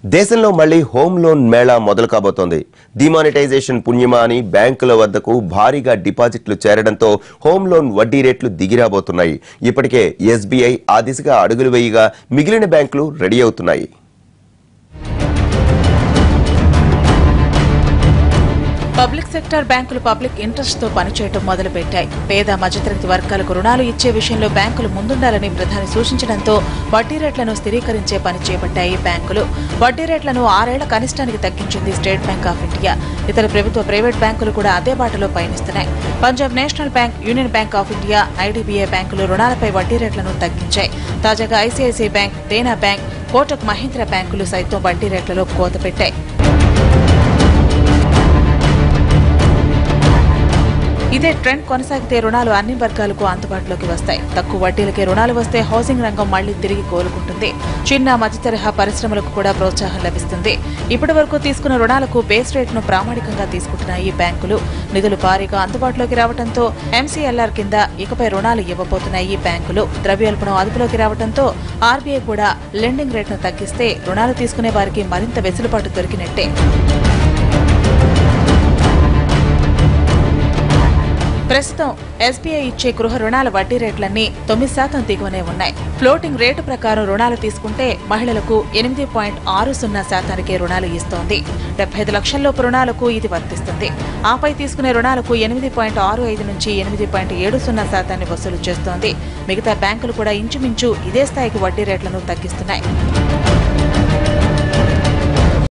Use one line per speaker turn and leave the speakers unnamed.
దేశంలో మళ్లీ home loan Mela మొదలు కాబోతోంది. డిమానిటైజేషన్ పుణ్యమా అని బ్యాంకుల వద్దకు భారీగా డిపాజిట్లు చేరడంతో హోమ్ లోన్ వడ్డీ రేట్లు దిగిరాబోతున్నాయి. ఇప్పటికే ఎస్బీఐ ఆ దిశగా అడుగులు వేయగా మిగిలిన బ్యాంకులు రెడీ అవుతున్నాయి.
పబ్లిక్ సెక్టార్ బ్యాంకులు పబ్లిక్ ఇంట్రెస్ట్ తో పనిచేయడం మొదలుపెట్టాయి. పేద మధ్యతరగతి వర్గాలకు రుణాలు ఇచ్చే విషయంలో బ్యాంకులు ముందుండాలని ప్రధాని సూచించడంతో వడ్డీ రేట్లను స్థిరీకరించే పని చేపట్టాయి బ్యాంకులు. వడ్డీ రేట్లను 6 ఏళ్ల కనిష్టానికి తగ్గించింది స్టేట్ బ్యాంక్ ఆఫ్ ఇండియా. ఇతర ప్రభుత్వ ప్రైవేట్ బ్యాంకులు కూడా అదే బాటలో పయనిస్తున్నాయి. Punjab national bank, union bank of India, IDBI బ్యాంకులు రుణాలపై వడ్డీ రేట్లను తగ్గించాయి. తాజాగా ICICI bank, Dena bank, Kotak Mahindra బ్యాంకులు సైతం వడ్డీ రేట్లలో కోత పెట్టాయి. ఇదే ట్రెండ్ కొనసాగితే రుణాలు అన్ని వర్గాలకు అందుబాటులోకి వస్తాయి. తక్కువ వడ్డీలకే రుణాలు వస్తే హౌసింగ్ రంగం మళ్లీ తిరిగి కోలుకుంటుంది. చిన్న మధ్యతరహా పరిశ్రమలకు కూడా ప్రోత్సాహం లభిస్తుంది. ఇప్పటి వరకు తీసుకున్న రుణాలకు బేస్ రేట్ను ప్రామాణికంగా తీసుకుంటున్నాయి ఈ బ్యాంకులు. నిధులు భారీగా అందుబాటులోకి రావడంతో ఎంసీఎల్ఆర్ కింద ఇకపై రుణాలు ఇవ్వబోతున్నాయి ఈ బ్యాంకులు. ద్రవ్యోల్బణం అదుపులోకి రావడంతో ఆర్బీఐ కూడా లెండింగ్ రేట్ను తగ్గిస్తే రుణాలు తీసుకునే వారికి మరింత వెసులుబాటు దొరికినట్టే. ప్రస్తుతం ఎస్బీఐ ఇచ్చే గృహ రుణాల వడ్డీ రేట్లన్నీ 9% దిగువనే ఉన్నాయి. ఫ్లోటింగ్ రేటు ప్రకారం రుణాలు తీసుకుంటే మహిళలకు 8.60% రుణాలు ఇస్తోంది. 75 లక్షల్లోపు రుణాలకు ఇది వర్తిస్తుంది. ఆపై తీసుకునే రుణాలకు 8.65 నుంచి 8.70% వసూలు చేస్తోంది. మిగతా బ్యాంకులు కూడా ఇంచుమించు ఇదే స్థాయికి వడ్డీ రేట్లను తగ్గిస్తున్నాయి.